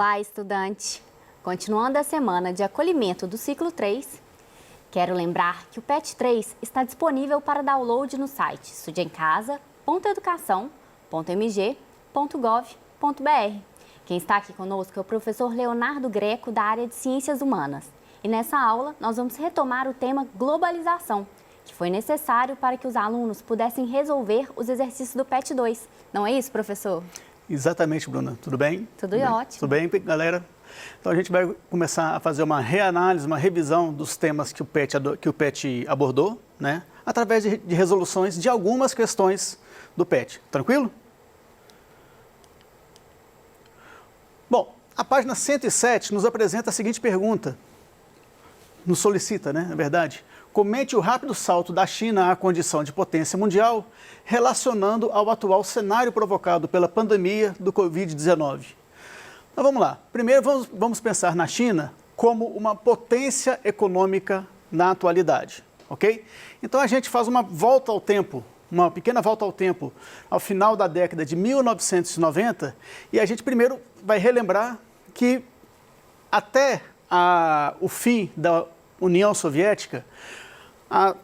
Olá, estudante! Continuando a semana de acolhimento do ciclo 3, quero lembrar que o PET 3 está disponível para download no site estudeemcasa.educação.mg.gov.br. Quem está aqui conosco é o professor Leonardo Greco, da área de Ciências Humanas. E nessa aula, nós vamos retomar o tema globalização, que foi necessário para que os alunos pudessem resolver os exercícios do PET 2. Não é isso, professor? Exatamente, Bruna. Tudo bem? Tudo ótimo. Tudo bem, galera? Então, a gente vai começar a fazer uma reanálise, uma revisão dos temas que o PET abordou, né? Através de resoluções de algumas questões do PET. Tranquilo? Bom, a página 107 nos apresenta a seguinte pergunta. Nos solicita, né? Na verdade. Comente o rápido salto da China à condição de potência mundial, relacionando ao atual cenário provocado pela pandemia do Covid-19. Então vamos lá. Primeiro vamos pensar na China como uma potência econômica na atualidade, ok? Então a gente faz uma volta ao tempo, uma pequena volta ao tempo, ao final da década de 1990, e a gente primeiro vai relembrar que até o fim da União Soviética,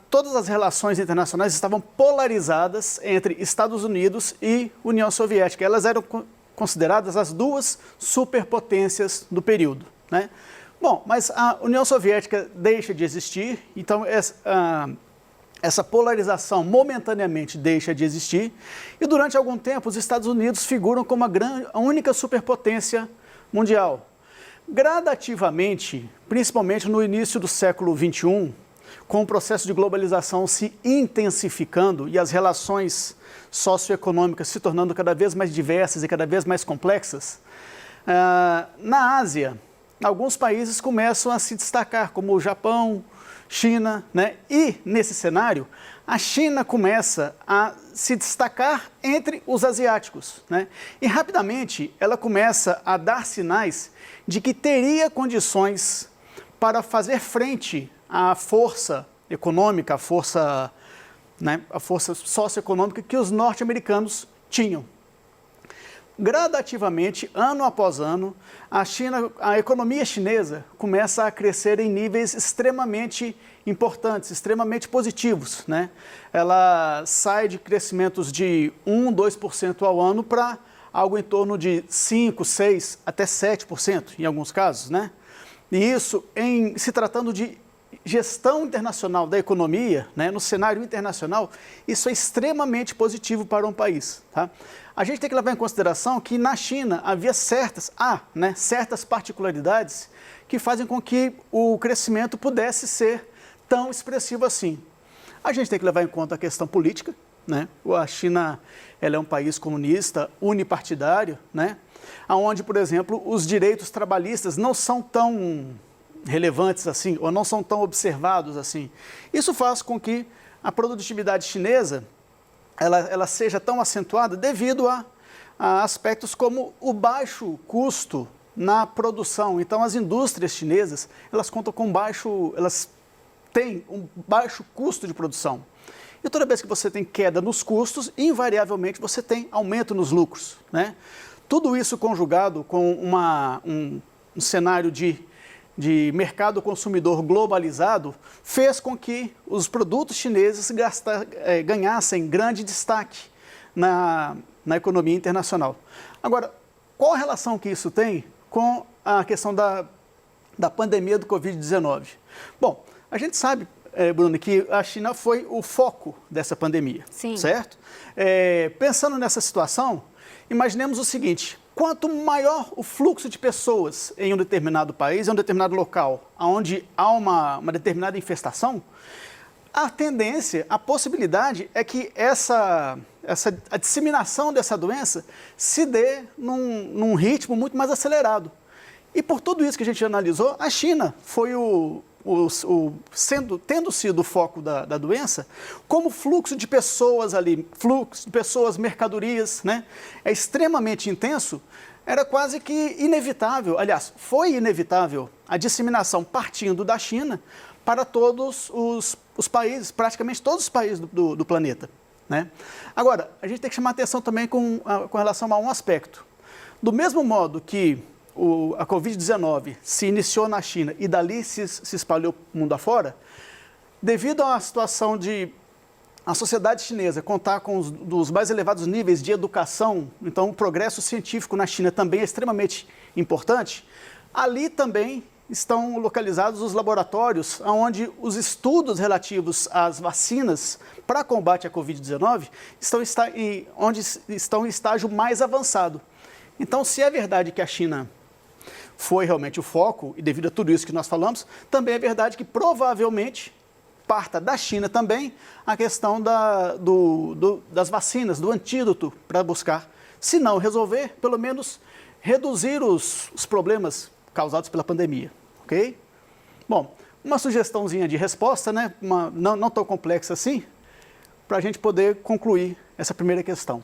todas as relações internacionais estavam polarizadas entre Estados Unidos e União Soviética. Elas eram consideradas as duas superpotências do período, né? Bom, mas a União Soviética deixa de existir, então essa polarização momentaneamente deixa de existir, e durante algum tempo os Estados Unidos figuram como a única superpotência mundial. Gradativamente, principalmente no início do século XXI, com o processo de globalização se intensificando e as relações socioeconômicas se tornando cada vez mais diversas e cada vez mais complexas, na Ásia, alguns países começam a se destacar, como o Japão, China, né? E, nesse cenário, a China começa a se destacar entre os asiáticos, né? E, rapidamente, ela começa a dar sinais de que teria condições para fazer frente à força econômica, a força socioeconômica que os norte-americanos tinham. Gradativamente, ano após ano, a economia chinesa começa a crescer em níveis extremamente importantes, extremamente positivos, né? Ela sai de crescimentos de 1, 2% ao ano para algo em torno de 5, 6, até 7% em alguns casos, né? E isso, se tratando de gestão internacional da economia, né, no cenário internacional, isso é extremamente positivo para um país, tá? A gente tem que levar em consideração que na China havia certas particularidades que fazem com que o crescimento pudesse ser tão expressivo assim. A gente tem que levar em conta a questão política, né? A China, ela é um país comunista, unipartidário, né? Onde, por exemplo, os direitos trabalhistas não são tão relevantes assim, ou não são tão observados assim. Isso faz com que a produtividade chinesa ela seja tão acentuada devido a aspectos como o baixo custo na produção. Então, as indústrias chinesas, elas têm um baixo custo de produção. E toda vez que você tem queda nos custos, invariavelmente você tem aumento nos lucros, né? Tudo isso conjugado com um cenário de mercado consumidor globalizado fez com que os produtos chineses ganhassem grande destaque na economia internacional. Agora, qual a relação que isso tem com a questão da pandemia do Covid-19? Bom, a gente sabe, Bruno, que a China foi o foco dessa pandemia, sim, certo? Pensando nessa situação, imaginemos o seguinte: quanto maior o fluxo de pessoas em um determinado país, em um determinado local, onde há uma determinada infestação, a tendência, a possibilidade é que a disseminação dessa doença se dê num ritmo muito mais acelerado. E por tudo isso que a gente analisou, a China foi tendo sido o foco da doença, como fluxo de pessoas ali, fluxo de pessoas, mercadorias, né, é extremamente intenso, era quase que inevitável, aliás, foi inevitável a disseminação partindo da China para todos os países, praticamente todos os países do planeta, né? Agora, a gente tem que chamar atenção também com relação a um aspecto. Do mesmo modo que a Covid-19 se iniciou na China e dali se espalhou mundo afora, devido a uma situação de a sociedade chinesa contar com dos mais elevados níveis de educação, então o progresso científico na China também é extremamente importante, ali também estão localizados os laboratórios onde os estudos relativos às vacinas para combate à Covid-19 estão em estágio mais avançado. Então, se é verdade que a China foi realmente o foco, e devido a tudo isso que nós falamos, também é verdade que provavelmente parta da China também a questão das vacinas, do antídoto para buscar, se não resolver, pelo menos reduzir os problemas causados pela pandemia, ok? Bom, uma sugestãozinha de resposta, né? Não tão complexa assim, para a gente poder concluir essa primeira questão.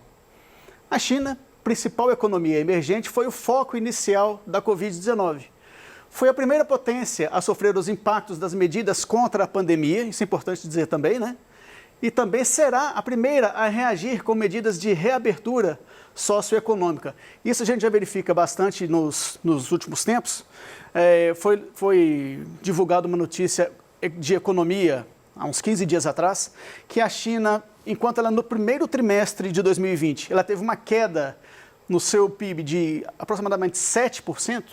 A China, principal economia emergente, foi o foco inicial da Covid-19. Foi a primeira potência a sofrer os impactos das medidas contra a pandemia, isso é importante dizer também, né? E também será a primeira a reagir com medidas de reabertura socioeconômica. Isso a gente já verifica bastante nos últimos tempos. Foi divulgada uma notícia de economia, há uns 15 dias atrás, que a China, enquanto ela no primeiro trimestre de 2020, ela teve uma queda no seu PIB de aproximadamente 7%,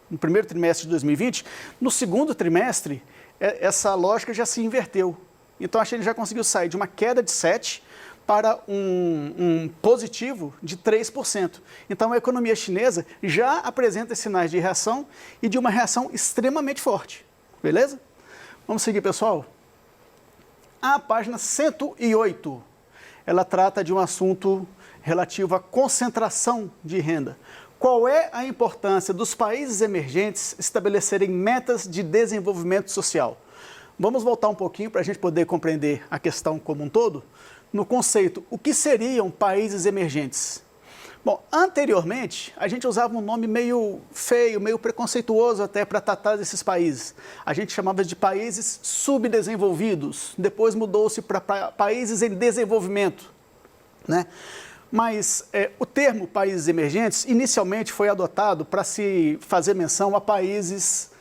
no primeiro trimestre de 2020, no segundo trimestre, essa lógica já se inverteu. Então, a China já conseguiu sair de uma queda de 7% para um positivo de 3%. Então, a economia chinesa já apresenta sinais de reação e de uma reação extremamente forte. Beleza? Vamos seguir, pessoal? A página 108, ela trata de um assunto relativo à concentração de renda. Qual é a importância dos países emergentes estabelecerem metas de desenvolvimento social? Vamos voltar um pouquinho para a gente poder compreender a questão como um todo. No conceito, o que seriam países emergentes? Bom, anteriormente, a gente usava um nome meio feio, meio preconceituoso até para tratar desses países. A gente chamava de países subdesenvolvidos, depois mudou-se para países em desenvolvimento, né? Mas o termo países emergentes inicialmente foi adotado para se fazer menção a países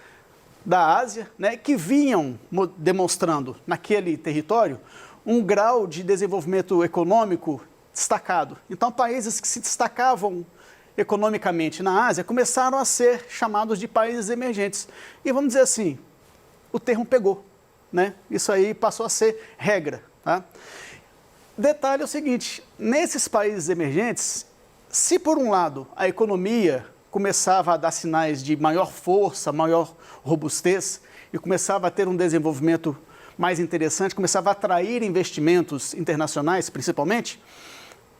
da Ásia, né, que vinham demonstrando naquele território um grau de desenvolvimento econômico destacado. Então, países que se destacavam economicamente na Ásia começaram a ser chamados de países emergentes. E vamos dizer assim, o termo pegou, né? Isso aí passou a ser regra, tá? Detalhe é o seguinte, nesses países emergentes, se por um lado a economia começava a dar sinais de maior força, maior robustez e começava a ter um desenvolvimento mais interessante, começava a atrair investimentos internacionais principalmente,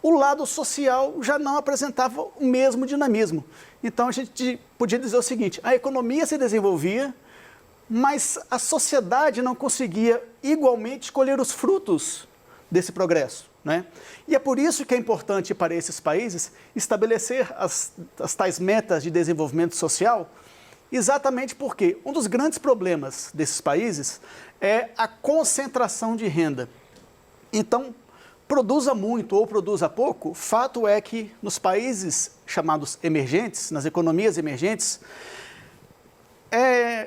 o lado social já não apresentava o mesmo dinamismo. Então a gente podia dizer o seguinte, a economia se desenvolvia, mas a sociedade não conseguia igualmente colher os frutos desse progresso, né? E é por isso que é importante para esses países estabelecer as tais metas de desenvolvimento social, exatamente porque um dos grandes problemas desses países é a concentração de renda. Então, produza muito ou produza pouco, fato é que nos países chamados emergentes, nas economias emergentes,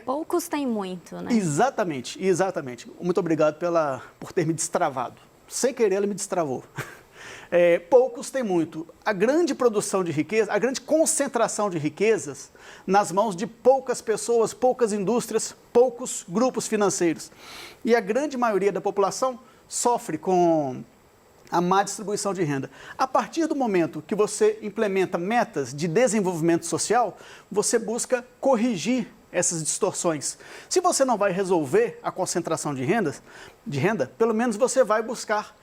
poucos têm muito, né? Exatamente, exatamente. Muito obrigado por ter me destravado. Sem querer, ele me destravou. Poucos têm muito. A grande produção de riqueza, a grande concentração de riquezas nas mãos de poucas pessoas, poucas indústrias, poucos grupos financeiros. E a grande maioria da população sofre com a má distribuição de renda. A partir do momento que você implementa metas de desenvolvimento social, você busca corrigir essas distorções. Se você não vai resolver a concentração de renda, pelo menos você vai buscar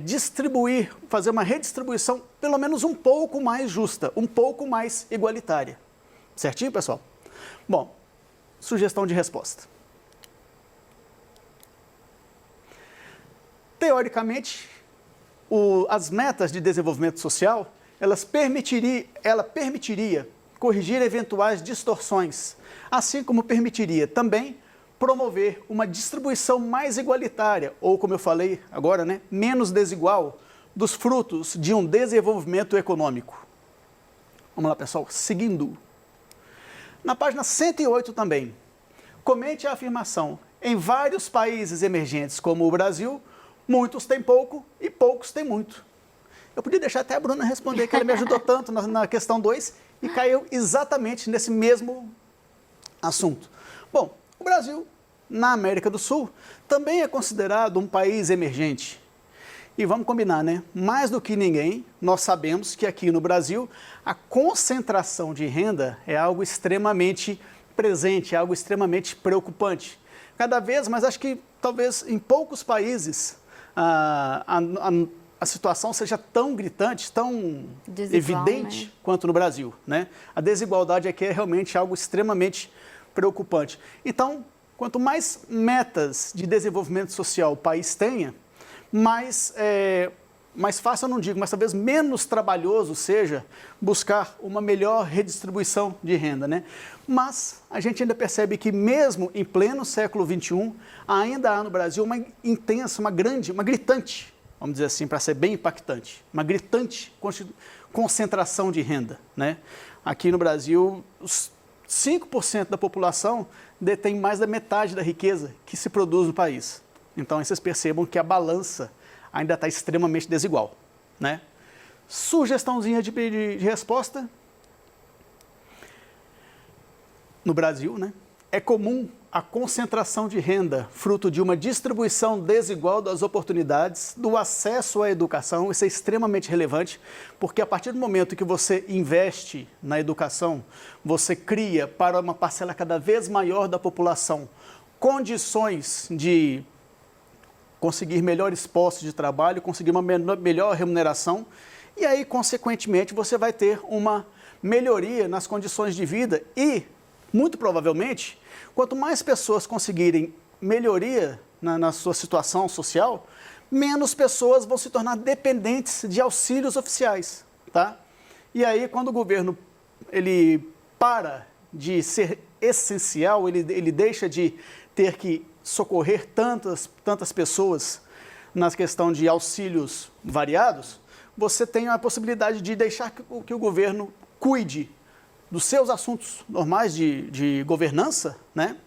distribuir, fazer uma redistribuição pelo menos um pouco mais justa, um pouco mais igualitária. Certinho, pessoal? Bom, sugestão de resposta. Teoricamente, as metas de desenvolvimento social, ela permitiria corrigir eventuais distorções, assim como permitiria também promover uma distribuição mais igualitária, ou como eu falei agora, né, menos desigual, dos frutos de um desenvolvimento econômico. Vamos lá, pessoal, seguindo. Na página 108 também, comente a afirmação: em vários países emergentes como o Brasil, muitos têm pouco e poucos têm muito. Eu podia deixar até a Bruna responder, que ela me ajudou tanto na questão 2 e caiu exatamente nesse mesmo assunto. Bom, o Brasil, na América do Sul, também é considerado um país emergente. E vamos combinar, né? Mais do que ninguém, nós sabemos que aqui no Brasil, a concentração de renda é algo extremamente presente, é algo extremamente preocupante. Cada vez, mas acho que talvez em poucos países a situação seja tão gritante, tão evidente, né, quanto no Brasil, né? A desigualdade aqui é realmente algo extremamente preocupante. Então, quanto mais metas de desenvolvimento social o país tenha, mais fácil eu não digo, mas talvez menos trabalhoso seja buscar uma melhor redistribuição de renda, né? Mas a gente ainda percebe que mesmo em pleno século XXI, ainda há no Brasil uma intensa, uma gritante, vamos dizer assim, para ser bem impactante, uma gritante concentração de renda, né? Aqui no Brasil, os 5% da população detém mais da metade da riqueza que se produz no país. Então, vocês percebam que a balança ainda está extremamente desigual, né? Sugestãozinha de resposta. No Brasil, né, é comum a concentração de renda, fruto de uma distribuição desigual das oportunidades, do acesso à educação. Isso é extremamente relevante, porque a partir do momento que você investe na educação, você cria para uma parcela cada vez maior da população condições de conseguir melhores postos de trabalho, conseguir uma melhor remuneração, e aí, consequentemente, você vai ter uma melhoria nas condições de vida e, muito provavelmente, quanto mais pessoas conseguirem melhoria na sua situação social, menos pessoas vão se tornar dependentes de auxílios oficiais, tá? E aí, quando o governo ele para de ser essencial, ele deixa de ter que socorrer tantas pessoas na questão de auxílios variados, você tem a possibilidade de deixar que o governo cuide dos seus assuntos normais de governança, né?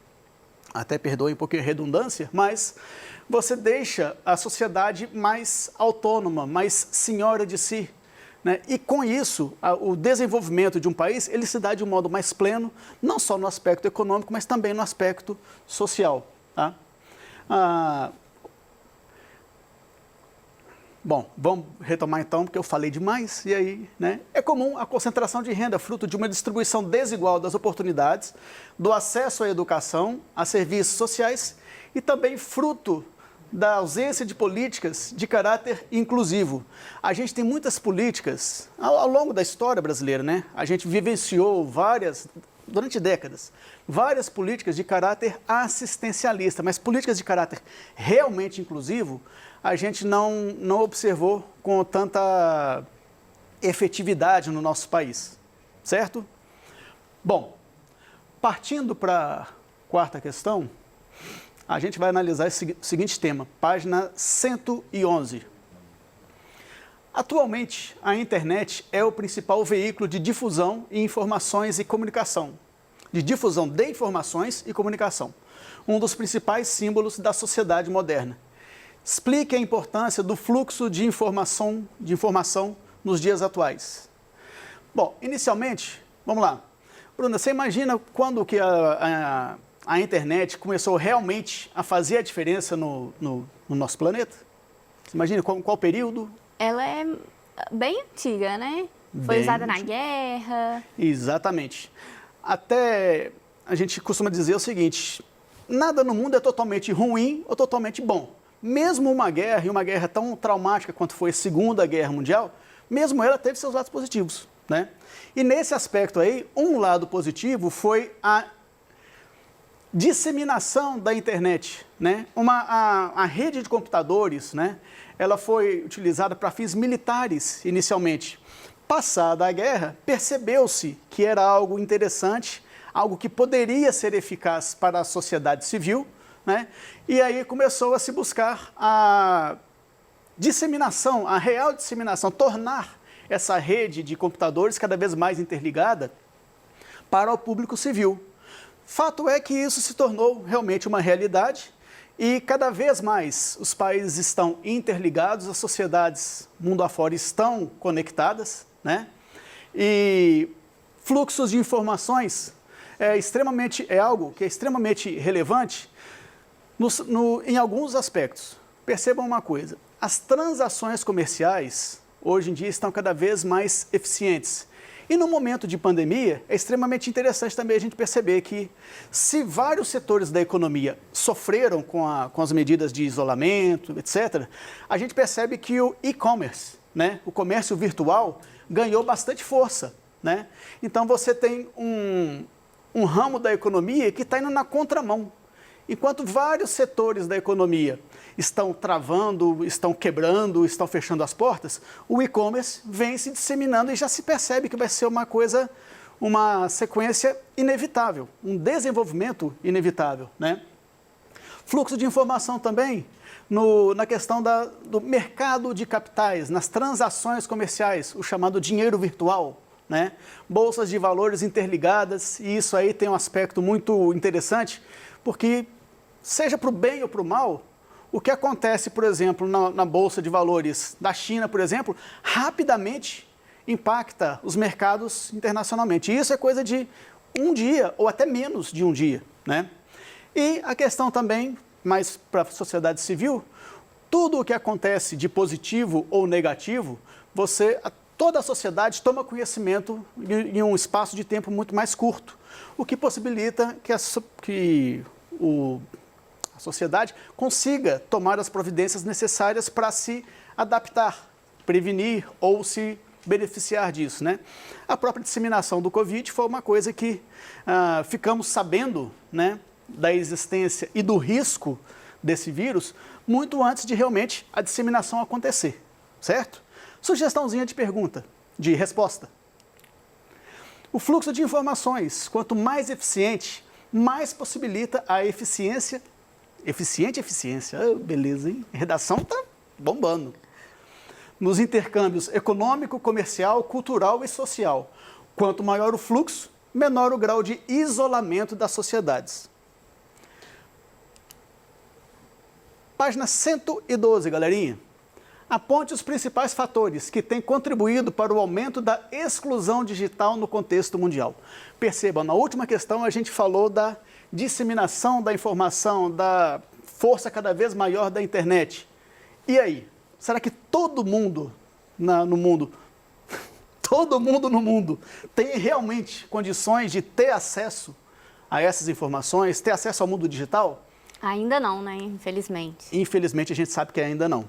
Até perdoe um pouquinho a redundância, mas você deixa a sociedade mais autônoma, mais senhora de si, né? E com isso, o desenvolvimento de um país, ele se dá de um modo mais pleno, não só no aspecto econômico, mas também no aspecto social. Tá? Bom, vamos retomar então, porque eu falei demais, e aí, né? É comum a concentração de renda, fruto de uma distribuição desigual das oportunidades, do acesso à educação, a serviços sociais, e também fruto da ausência de políticas de caráter inclusivo. A gente tem muitas políticas, ao longo da história brasileira, né? A gente vivenciou durante décadas, várias políticas de caráter assistencialista, mas políticas de caráter realmente inclusivo, a gente não observou com tanta efetividade no nosso país, certo? Bom, partindo para a quarta questão, a gente vai analisar esse seguinte tema, página 111. Atualmente, a internet é o principal veículo de difusão e informações e comunicação. De difusão de informações e comunicação. Um dos principais símbolos da sociedade moderna. Explique a importância do fluxo de informação nos dias atuais. Bom, inicialmente, vamos lá. Bruna, você imagina quando que a internet começou realmente a fazer a diferença no nosso planeta? Você imagina qual período? Ela é bem antiga, né? Foi usada na guerra. Exatamente. Até a gente costuma dizer o seguinte, nada no mundo é totalmente ruim ou totalmente bom. Mesmo uma guerra, e uma guerra tão traumática quanto foi a Segunda Guerra Mundial, mesmo ela teve seus lados positivos, né? E nesse aspecto aí, um lado positivo foi a disseminação da internet, né? A rede de computadores, né? Ela foi utilizada para fins militares inicialmente. Passada a guerra, percebeu-se que era algo interessante, algo que poderia ser eficaz para a sociedade civil, né? E aí começou a se buscar a disseminação, a real disseminação, tornar essa rede de computadores cada vez mais interligada, para o público civil. Fato é que isso se tornou realmente uma realidade e cada vez mais os países estão interligados, as sociedades mundo afora estão conectadas, né? E fluxos de informações é algo que é extremamente relevante em alguns aspectos. Percebam uma coisa, as transações comerciais hoje em dia estão cada vez mais eficientes. E no momento de pandemia, é extremamente interessante também a gente perceber que se vários setores da economia sofreram com as medidas de isolamento, etc., a gente percebe que o e-commerce, né, o comércio virtual, ganhou bastante força, né? Então você tem um ramo da economia que está indo na contramão. Enquanto vários setores da economia estão travando, estão quebrando, estão fechando as portas, o e-commerce vem se disseminando e já se percebe que vai ser uma sequência inevitável, um desenvolvimento inevitável, né? Fluxo de informação também na questão do mercado de capitais, nas transações comerciais, o chamado dinheiro virtual, né? Bolsas de valores interligadas, e isso aí tem um aspecto muito interessante, porque seja para o bem ou para o mal, o que acontece, por exemplo, na Bolsa de Valores da China, por exemplo, rapidamente impacta os mercados internacionalmente. E isso é coisa de um dia ou até menos de um dia, né? E a questão também, mais para a sociedade civil, tudo o que acontece de positivo ou negativo, toda a sociedade toma conhecimento em um espaço de tempo muito mais curto, o que possibilita que a sociedade consiga tomar as providências necessárias para se adaptar, prevenir ou se beneficiar disso, né? A própria disseminação do Covid foi uma coisa que ficamos sabendo, né, da existência e do risco desse vírus muito antes de realmente a disseminação acontecer, certo? Sugestãozinha de resposta. O fluxo de informações, quanto mais eficiente, mais possibilita a eficiência. Eficiência, beleza, hein? Redação tá bombando. Nos intercâmbios econômico, comercial, cultural e social. Quanto maior o fluxo, menor o grau de isolamento das sociedades. Página 112, galerinha. Aponte os principais fatores que têm contribuído para o aumento da exclusão digital no contexto mundial. Percebam, na última questão a gente falou da disseminação da informação, da força cada vez maior da internet. E aí? Será que todo mundo no mundo tem realmente condições de ter acesso a essas informações, ter acesso ao mundo digital? Ainda não, né? Infelizmente. Infelizmente a gente sabe que ainda não.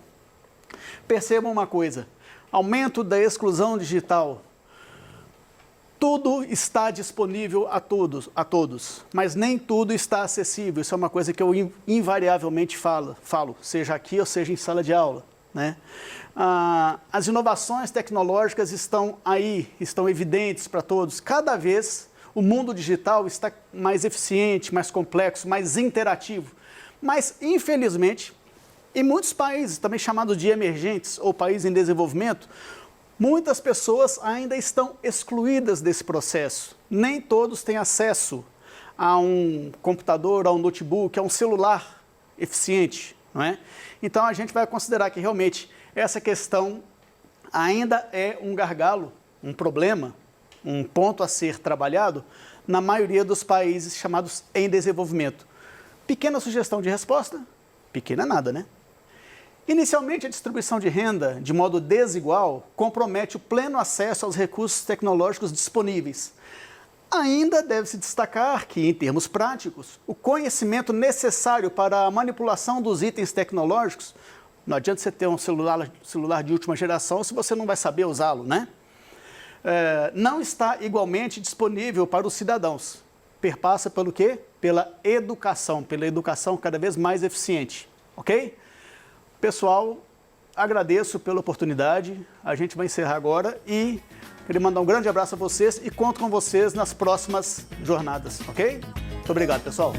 Percebam uma coisa, aumento da exclusão digital. Tudo está disponível a todos, mas nem tudo está acessível. Isso é uma coisa que eu invariavelmente falo, seja aqui ou seja em sala de aula, né? As inovações tecnológicas estão aí, estão evidentes para todos. Cada vez o mundo digital está mais eficiente, mais complexo, mais interativo. Mas, infelizmente, em muitos países, também chamados de emergentes ou países em desenvolvimento, muitas pessoas ainda estão excluídas desse processo. Nem todos têm acesso a um computador, a um notebook, a um celular eficiente, não é? Então a gente vai considerar que realmente essa questão ainda é um gargalo, um problema, um ponto a ser trabalhado na maioria dos países chamados em desenvolvimento. Pequena sugestão de resposta? Pequena nada, né? Inicialmente, a distribuição de renda, de modo desigual, compromete o pleno acesso aos recursos tecnológicos disponíveis. Ainda deve-se destacar que, em termos práticos, o conhecimento necessário para a manipulação dos itens tecnológicos, não adianta você ter um celular de última geração se você não vai saber usá-lo, né? Não está igualmente disponível para os cidadãos. Perpassa pelo quê? Pela educação cada vez mais eficiente, ok? Pessoal, agradeço pela oportunidade, a gente vai encerrar agora e queria mandar um grande abraço a vocês e conto com vocês nas próximas jornadas, ok? Muito obrigado, pessoal.